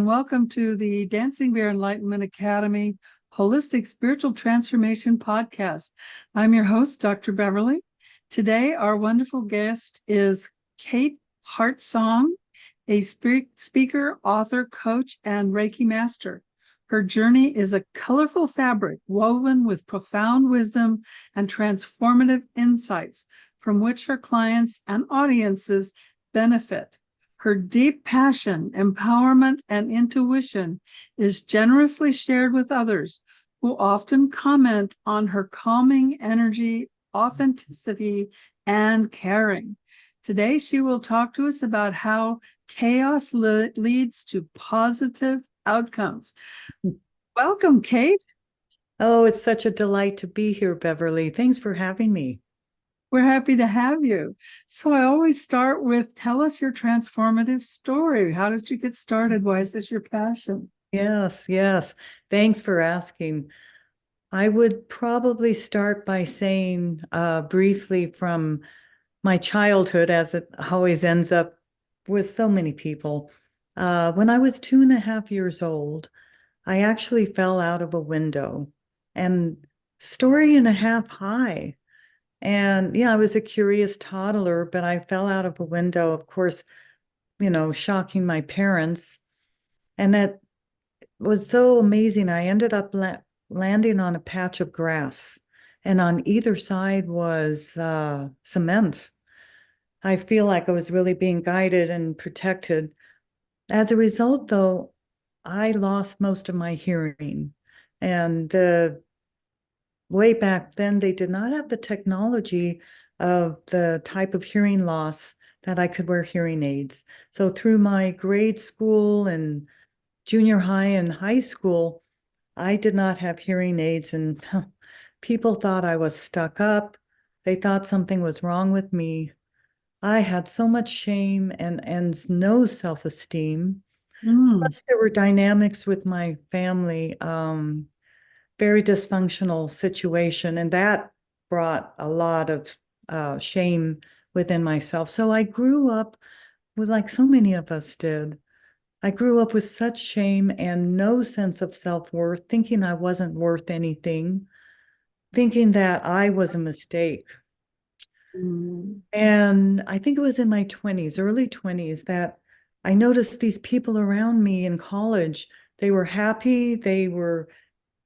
welcome to the Dancing Bear Enlightenment Academy Holistic Spiritual Transformation Podcast. I'm your host, Dr. Beverly. Today, our wonderful guest is Kate Heartsong, a speaker, author, coach, and Reiki Master. Her journey is a colorful fabric woven with profound wisdom and transformative insights from which her clients and audiences benefit. Her deep passion, empowerment, and intuition is generously shared with others who often comment on her calming energy, authenticity, and caring. Today, she will talk to us about how chaos leads to positive outcomes. Welcome, Kate. Oh, it's such a delight to be here, Beverly. Thanks for having me. We're happy to have you. So I always start with, tell us your transformative story. How did you get started? Why is this your passion? Yes. Thanks for asking. I would probably start by saying briefly from my childhood, as it always ends up with so many people. When I was 2.5 years old, I actually fell out of a window and story and a half high. And yeah, I was a curious toddler, but I fell out of a window, of course, shocking my parents. And that was so amazing. I ended up landing on a patch of grass, and on either side was cement. I feel like I was really being guided and protected. As a result, though, I lost most of my hearing. And the way back then, they did not have the technology of the type of hearing loss that I could wear hearing aids. So through my grade school and junior high and high school, I did not have hearing aids, and people thought I was stuck up. They thought something was wrong with me. I had so much shame and no self-esteem. Mm. Plus, there were dynamics with my family. Very dysfunctional situation, and that brought a lot of shame within myself. So I grew up with, like so many of us did, I grew up with such shame and no sense of self-worth, thinking I wasn't worth anything, thinking that I was a mistake. Mm. And I think it was in my 20s, early 20s, that I noticed these people around me in college. They were happy,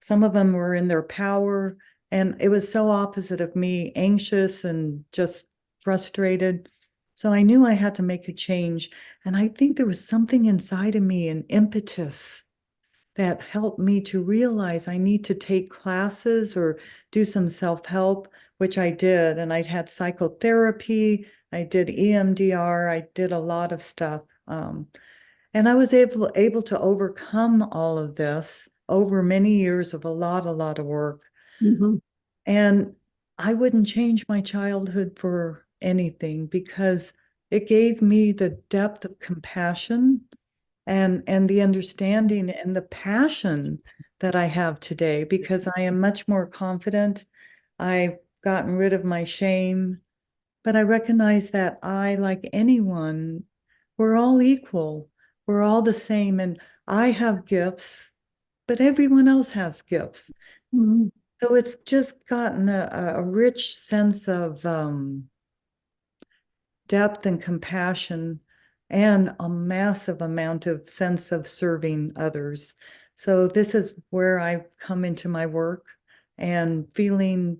some of them were in their power, and it was so opposite of me, anxious and just frustrated. So I knew I had to make a change. And I think there was something inside of me, an impetus that helped me to realize I need to take classes or do some self-help, which I did. And I had psychotherapy, I did EMDR, I did a lot of stuff. And I was able to overcome all of this over many years of a lot of work. Mhm. And I wouldn't change my childhood for anything, because it gave me the depth of compassion and the understanding and the passion that I have today, because I am much more confident. I've gotten rid of my shame, but I recognize that I, like anyone, we're all equal. We're all the same. And I have gifts, but everyone else has gifts. Mhm. So it's just gotten a rich sense of depth and compassion, and a massive amount of sense of serving others. So this is where I come into my work and feeling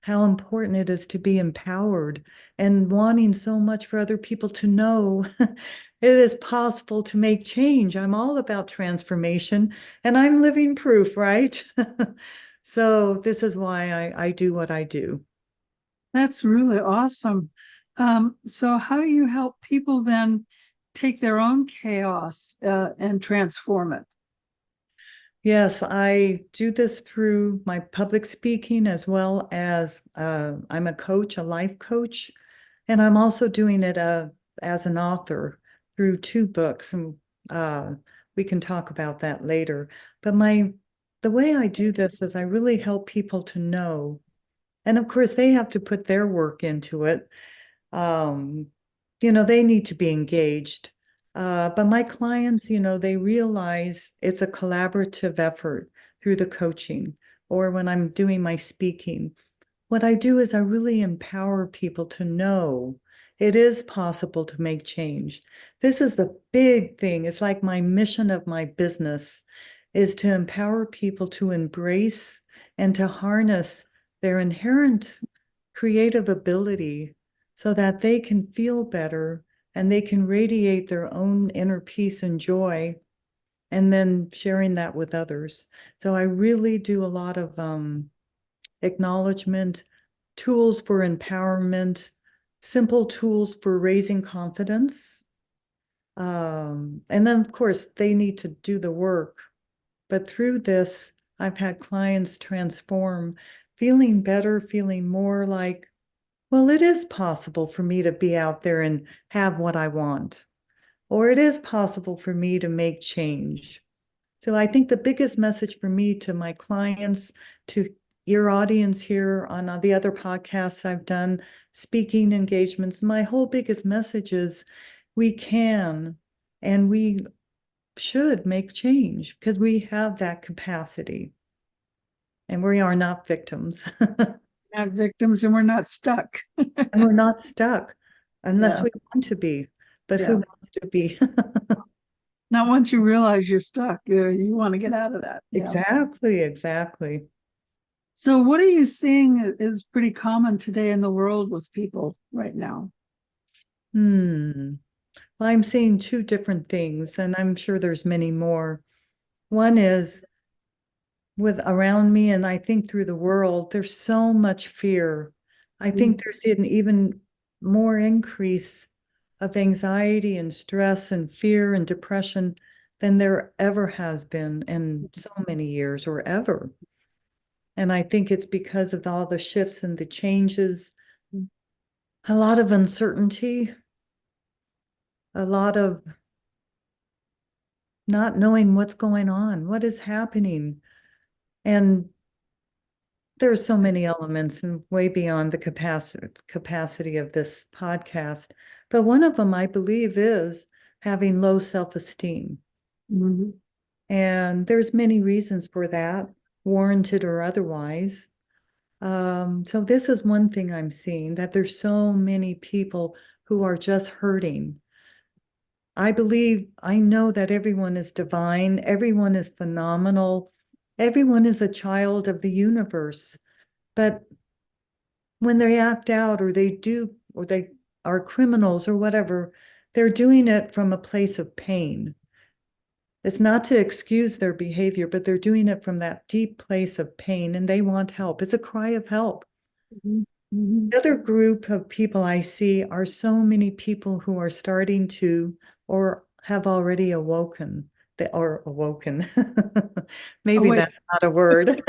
how important it is to be empowered and wanting so much for other people to know it is possible to make change. I'm all about transformation, and I'm living proof, right? So this is why I do what I do. That's really awesome. So how do you help people then take their own chaos and transform it? Yes, I do this through my public speaking, as well as I'm a coach, a life coach, and I'm also doing it as an author through 2 books, and uh, we can talk about that later. But the way I do this is I really help people to know, and of course they have to put their work into it. Um, they need to be engaged. But my clients, they realize it's a collaborative effort through the coaching or when I'm doing my speaking. What I do is I really empower people to know it is possible to make change. This is the big thing. It's like my mission of my business is to empower people to embrace and to harness their inherent creative ability so that they can feel better and they can radiate their own inner peace and joy, and then sharing that with others. So I really do a lot of acknowledgement, tools for empowerment, simple tools for raising confidence. And then, of course, they need to do the work. But through this, I've had clients transform, feeling better, feeling more like, well, it is possible for me to be out there and have what I want, or it is possible for me to make change. So I think the biggest message for me to my clients, to your audience here on the other podcasts I've done, speaking engagements, my whole biggest message is we can and we should make change because we have that capacity and we are not victims. Not victims, and we're not stuck. And we're not stuck unless Yeah, we want to be. But yeah. who wants to be? Not once you realize you're stuck, you want to get out of that. Yeah. Exactly, exactly. So, what are you seeing is pretty common today in the world with people right now? Well, I'm seeing two different things, and I'm sure there's many more. One is with around me, and I think through the world, there's so much fear. I think there's an even more increase of anxiety and stress and fear and depression than there ever has been in so many years or ever. And I think it's because of all the shifts and the changes, a lot of uncertainty, a lot of not knowing what's going on, what is happening. And there's so many elements and way beyond the capacity of this podcast. But one of them, I believe, is having low self-esteem. Mm-hmm. And there's many reasons for that, warranted or otherwise. So this is one thing I'm seeing, that there's so many people who are just hurting. I know that everyone is divine, everyone is phenomenal, everyone is a child of the universe. But when they act out or they are criminals or whatever, they're doing it from a place of pain. It's not to excuse their behavior, but they're doing it from that deep place of pain and they want help. It's a cry of help. Mm-hmm. The other group of people I see are so many people who are starting to or have already awoken. They are awoken. Oh, Maybe wait. that's not a word.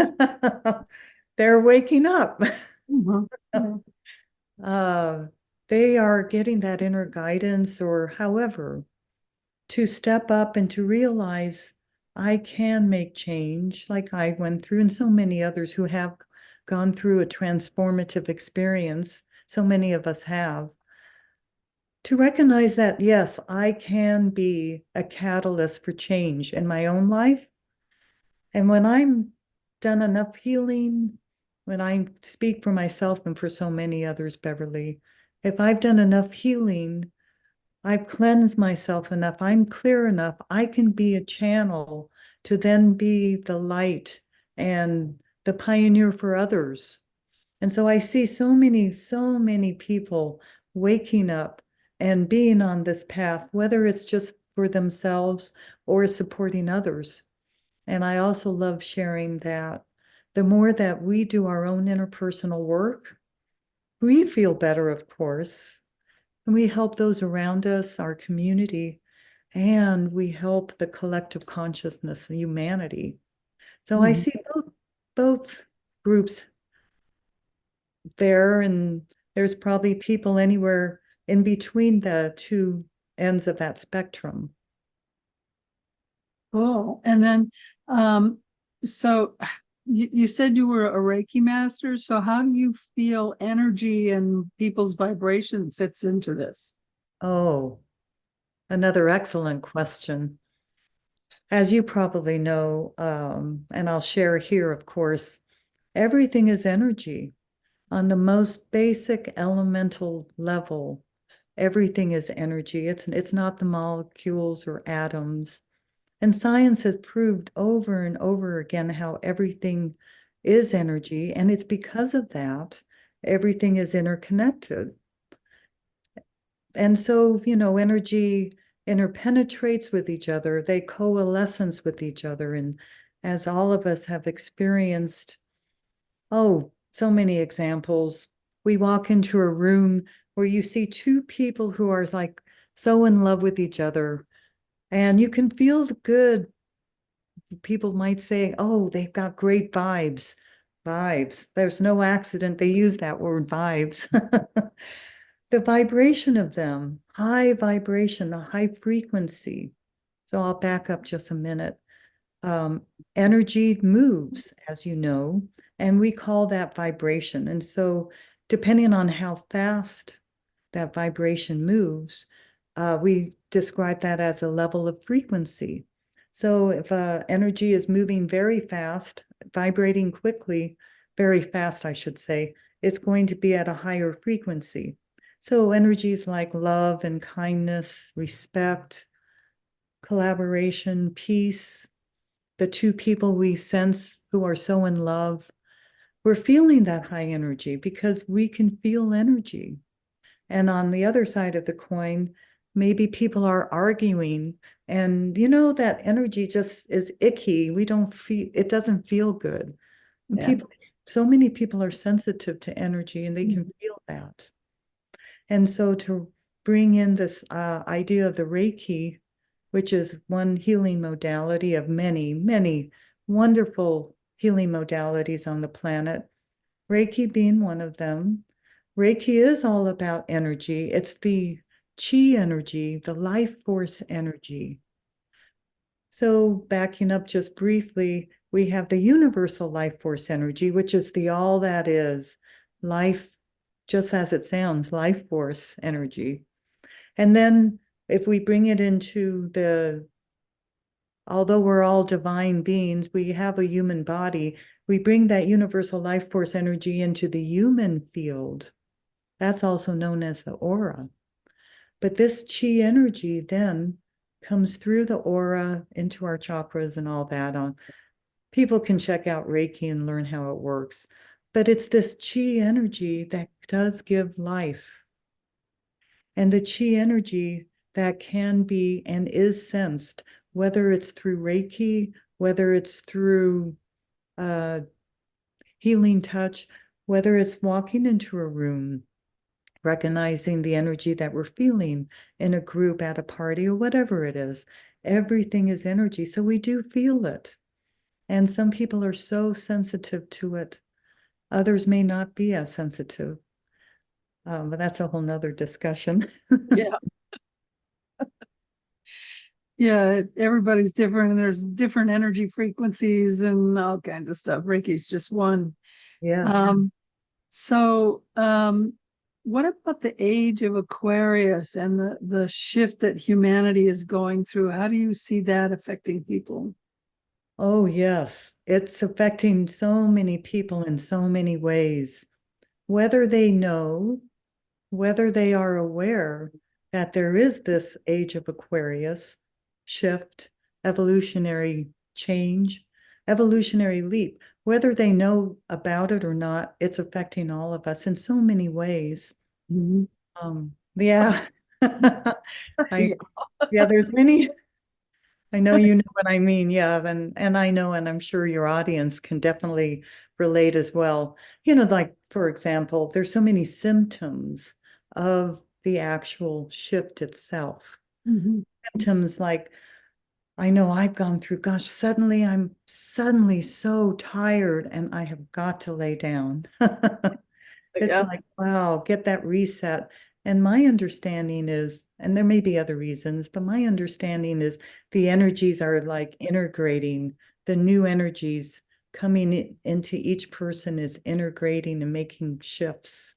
They're waking up. Uh-huh. Yeah. Uh, they are getting that inner guidance or however to step up and to realize I can make change like I went through and so many others who have gone through a transformative experience. So many of us have. To recognize that, yes, I can be a catalyst for change in my own life. And when I'm done enough healing, when I speak for myself and for so many others, Beverly, if I've done enough healing, I've cleansed myself enough, I'm clear enough, I can be a channel to then be the light and the pioneer for others. And so I see so many people waking up and being on this path, whether it's just for themselves or supporting others. And I also love sharing that the more that we do our own interpersonal work, we feel better, of course, and we help those around us, our community, and we help the collective consciousness, humanity. So I Mm-hmm. see both groups there, and there's probably people anywhere in between the two ends of that spectrum. Cool. And then, so you said you were a Reiki master. So how do you feel energy and people's vibration fits into this? Oh, Another excellent question. As you probably know, and I'll share here, of course, everything is energy. On the most basic elemental level, everything is energy. It's not the molecules or atoms. And science has proved over and over again how everything is energy. And it's because of that, everything is interconnected. And so, energy interpenetrates with each other, they coalescence with each other. And as all of us have experienced, oh, so many examples. We walk into a room where you see two people who are like so in love with each other, and you can feel the good. People might say, oh, they've got great vibes. Vibes. There's no accident. They use that word vibes. The vibration of them, high vibration, the high frequency. So I'll back up just a minute. Energy moves, as you know, and we call that vibration. And so, depending on how fast that vibration moves, we describe that as a level of frequency. So, if energy is moving very fast, vibrating quickly, very fast, I should say, it's going to be at a higher frequency. So, energies like love and kindness, respect, collaboration, peace, the two people we sense who are so in love, we're feeling that high energy because we can feel energy. And on the other side of the coin, maybe people are arguing, and that energy just is icky. We don't feel it, doesn't feel good. And Yeah. so many people are sensitive to energy and they can feel that. And so to bring in this idea of the Reiki, which is one healing modality of many, many wonderful healing modalities on the planet, Reiki being one of them. Reiki is all about energy. It's the chi energy, the life force energy. So, backing up just briefly, we have the universal life force energy, which is the all that is life, just as it sounds, life force energy. And then if we bring it into although we're all divine beings, we have a human body, we bring that universal life force energy into the human field. That's also known as the aura. But this chi energy then comes through the aura into our chakras and all that. People can check out Reiki and learn how it works. But it's this chi energy that does give life. And the chi energy that can be and is sensed, whether it's through Reiki, whether it's through healing touch, whether it's walking into a room, recognizing the energy that we're feeling in a group, at a party, or whatever it is. Everything is energy. So we do feel it. And some people are so sensitive to it. Others may not be as sensitive. But that's a whole nother discussion. Yeah. Yeah, everybody's different and there's different energy frequencies and all kinds of stuff. Reiki's just one. Yes. So, what about the age of Aquarius and the shift that humanity is going through? How do you see that affecting people? Oh, yes. It's affecting so many people in so many ways. Whether they know, whether they are aware that there is this age of Aquarius shift, evolutionary change, evolutionary leap, whether they know about it or not, it's affecting all of us in so many ways. Mhm. Yeah. Yeah. Yeah, there's many. I know you know what I mean. Yeah, and I know, and I'm sure your audience can definitely relate as well. Like for example, there's so many symptoms of the actual shift itself. Mhm. Symptoms like I know I've gone through, gosh, I'm suddenly so tired and I have got to lay down. It's Yeah. like, wow, get that reset. And my understanding is, and there may be other reasons, but my understanding is the energies are like integrating, the new energies coming into each person is integrating and making shifts,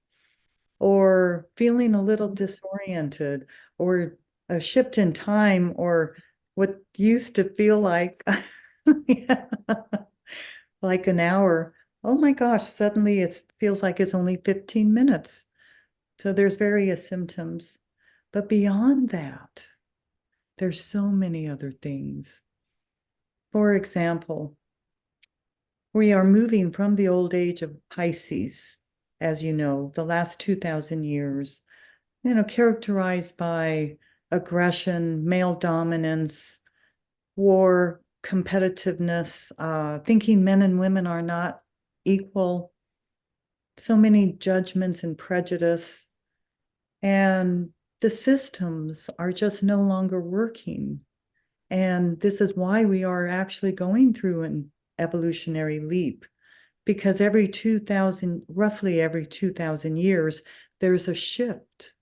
or feeling a little disoriented, or a shift in time, or what used to feel like yeah, like an hour. Oh my gosh, suddenly it feels like it's only 15 minutes. So there's various symptoms. But beyond that, there's so many other things. For example, we are moving from the old age of Pisces, as you know, the last 2,000 years, characterized by aggression, male dominance, war, competitiveness, thinking men and women are not equal, so many judgments and prejudice, and the systems are just no longer working. And this is why we are actually going through an evolutionary leap, because roughly every 2,000 years, there's a shift.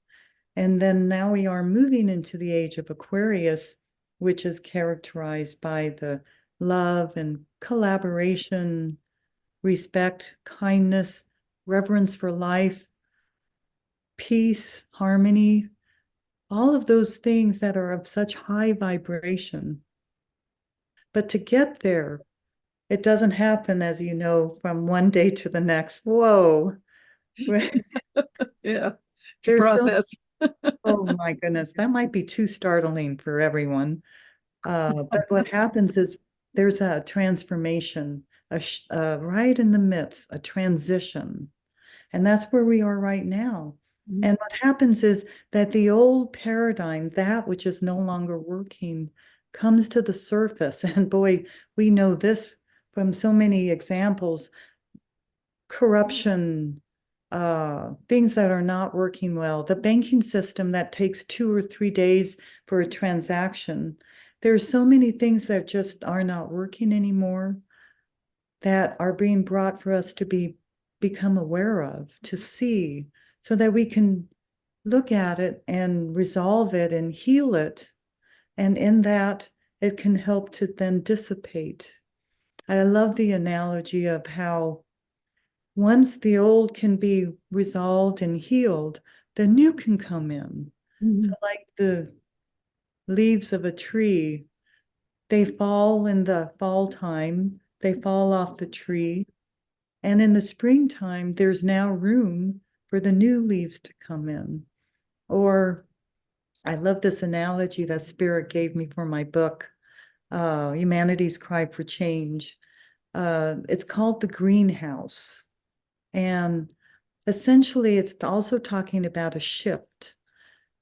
And then now we are moving into the age of Aquarius, which is characterized by the love and collaboration, respect, kindness, reverence for life, peace, harmony, all of those things that are of such high vibration. But to get there, it doesn't happen, as you know, from one day to the next. Whoa. Yeah, it's a There's so, process. oh my goodness, that might be too startling for everyone. But what happens is there's a transformation, right in the midst, a transition. And that's where we are right now. Mhm. And what happens is that the old paradigm, that which is no longer working, comes to the surface. And boy, we know this from so many examples: corruption, things that are not working well, the banking system that takes 2 or 3 days for a transaction. There's so many things that just are not working anymore that are being brought for us to become aware of, to see, so that we can look at it and resolve it and heal it. And in that, it can help to then dissipate. I love the analogy of how once the old can be resolved and healed, the new can come in. So, Mhm. like the leaves of a tree, they fall in the fall time, they fall off the tree. And in the springtime, there's now room for the new leaves to come in. Or I love this analogy that Spirit gave me for my book, Humanity's Cry for Change. It's called The Greenhouse. And essentially, it's also talking about a shift.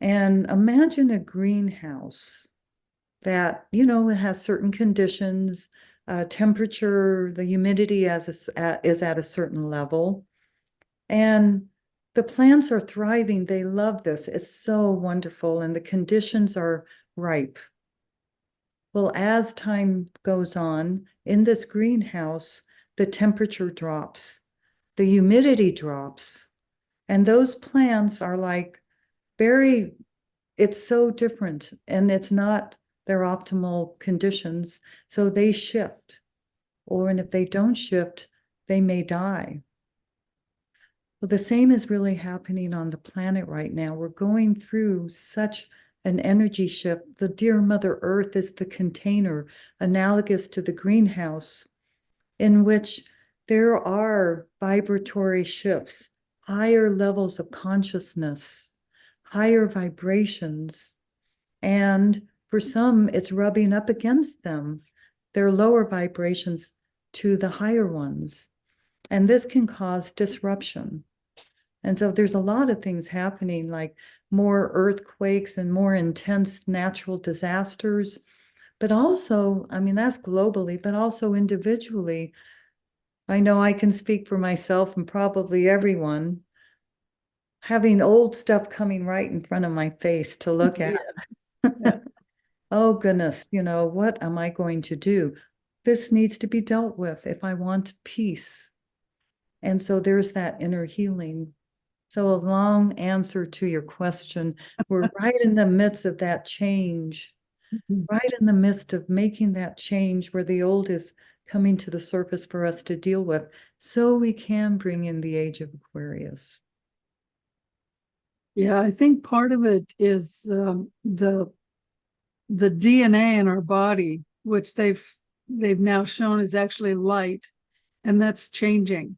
And imagine a greenhouse that, it has certain conditions, temperature, the humidity is at a certain level. And the plants are thriving. They love this. It's so wonderful. And the conditions are ripe. Well, as time goes on in this greenhouse, the temperature drops, the humidity drops, and those plants are like it's so different, and it's not their optimal conditions. So they shift, and if they don't shift, they may die. Well, the same is really happening on the planet right now. We're going through such an energy shift. The dear Mother Earth is the container, analogous to the greenhouse, in which there are vibratory shifts, higher levels of consciousness, higher vibrations. And for some, it's rubbing up against them, their lower vibrations to the higher ones. And this can cause disruption. And so there's a lot of things happening, like more earthquakes and more intense natural disasters. But also, I mean, that's globally, but also individually. I know I can speak for myself and probably everyone, having old stuff coming right in front of my face to look at. Yeah, yeah. Oh, goodness, what am I going to do? This needs to be dealt with if I want peace. And so there's that inner healing. So a long answer to your question. We're right in the midst of that change, Mhm. right in the midst of making that change where the old is coming to the surface for us to deal with, so we can bring in the age of Aquarius. Yeah, I think part of it is the DNA in our body, which they've now shown is actually light, and that's changing.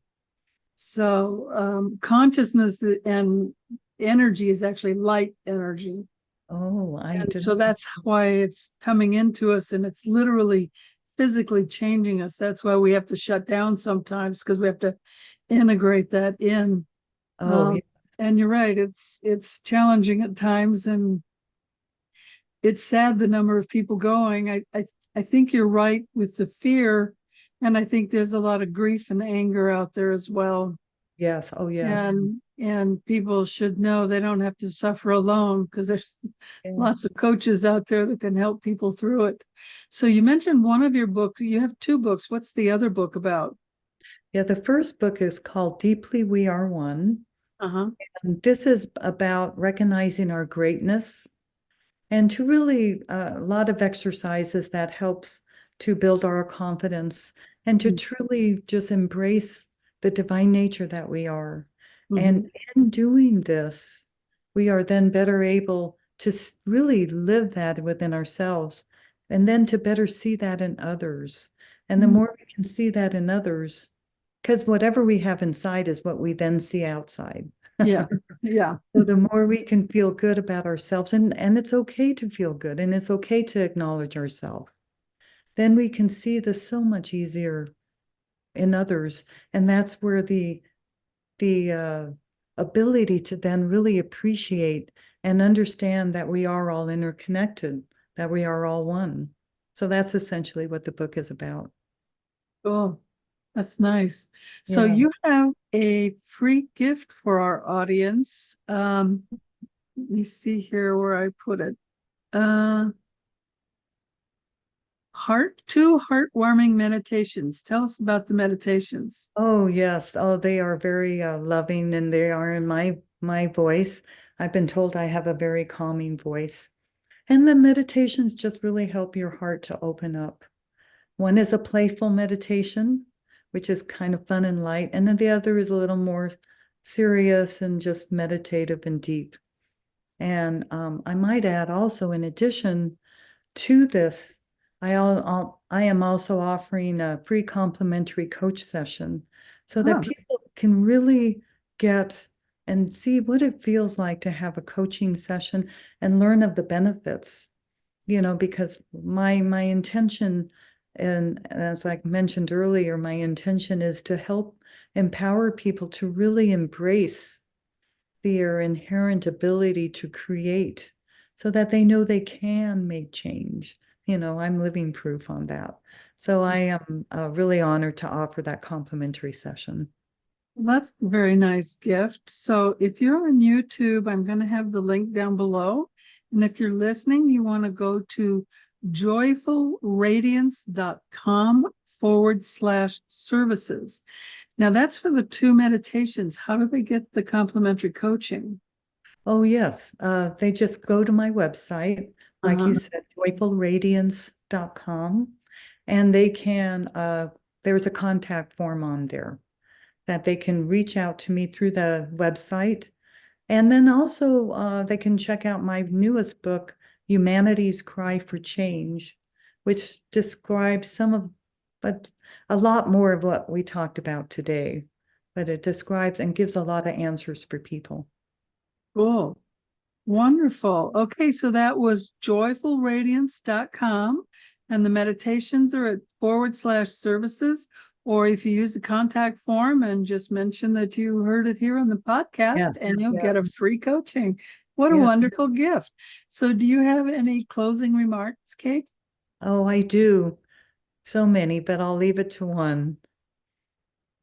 So consciousness and energy is actually light energy. Oh, I And didn't. so that's why it's coming into us and it's literally physically changing us. That's why we have to shut down sometimes because we have to integrate that in. Oh, Um, yeah. and you're right, it's challenging at times, and it's sad the number of people going. I think you're right with the fear, and I think there's a lot of grief and anger out there as well. Yes. Oh, yes. And people should know they don't have to suffer alone because there's lots Yes. of coaches out there that can help people through it. So you mentioned one of your books. You have two books. What's the other book about? Yeah. The first book is called Deeply We Are One. Uh-huh. And this is about recognizing our greatness and to really a lot of exercises that helps to build our confidence and to truly just embrace the divine nature that we are. Mm-hmm. And in doing this, we are then better able to really live that within ourselves and then to better see that in others. And the Mm-hmm. more we can see that in others, because whatever we have inside is what we then see outside. Yeah. Yeah. So the more we can feel good about ourselves, and it's okay to feel good, and it's okay to acknowledge ourselves, then we can see this so much easier in others. And that's where the ability to then really appreciate and understand that we are all interconnected, that we are all one. So that's essentially what the book is about. Cool. That's nice. So Yeah. you have a free gift for our audience. Let me see here where I put it. Uh, two heartwarming meditations. Tell us about the meditations. Oh, yes. Oh, they are very loving and they are in my voice. I've been told I have a very calming voice. And the meditations just really help your heart to open up. One is a playful meditation, which is kind of fun and light, and then the other is a little more serious and just meditative and deep. And I might add also, in addition to this, I am also offering a free complimentary coach session so that Ah, people can really get and see what it feels like to have a coaching session and learn of the benefits, because my intention, and as I mentioned earlier, my intention is to help empower people to really embrace their inherent ability to create so that they know they can make change. I'm living proof on that. So I am really honored to offer that complimentary session. well, that's a very nice gift. So if you're on YouTube, I'm going to have the link down below. And if you're listening, you want to go to joyfulradiance.com/services. Now that's for the two meditations. How do they get the complimentary coaching? Oh, yes. They just go to my website, like you Uh-huh. said, joyfulradiance.com, and they can, there's a contact form on there that they can reach out to me through the website. And then also they can check out my newest book, Humanity's Cry for Change, which describes but a lot more of what we talked about today. But it describes and gives a lot of answers for people. Cool. Wonderful. Okay, so that was joyfulradiance.com, and the meditations are at /services. Or if you use the contact form and just mention that you heard it here on the Yeah, podcast, and you'll yeah, get a free coaching. What a yeah. wonderful gift. So, do you have any closing remarks, Kate? Oh, I do. So many, but I'll leave it to one.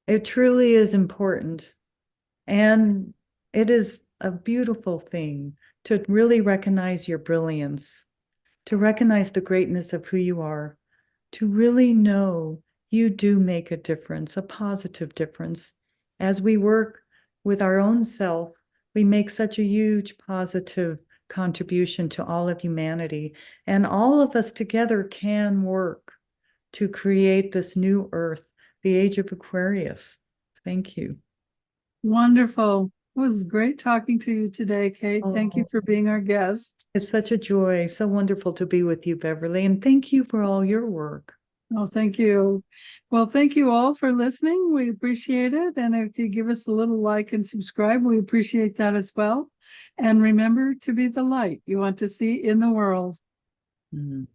It truly is important. And it is a beautiful thing to really recognize your brilliance, to recognize the greatness of who you are, to really know you do make a difference, a positive difference. As we work with our own self, we make such a huge positive contribution to all of humanity. And all of us together can work to create this new earth, the age of Aquarius. Thank you. Wonderful. was great talking to you today, Kate. Thank you Oh, for being our guest. it's such a joy. So wonderful to be with you, Beverly. And thank you for all your work. Oh, thank you. Well, thank you all for listening. We appreciate it. And if you give us a little like and subscribe, we appreciate that as well. And remember to be the light you want to see in the world. Mhm.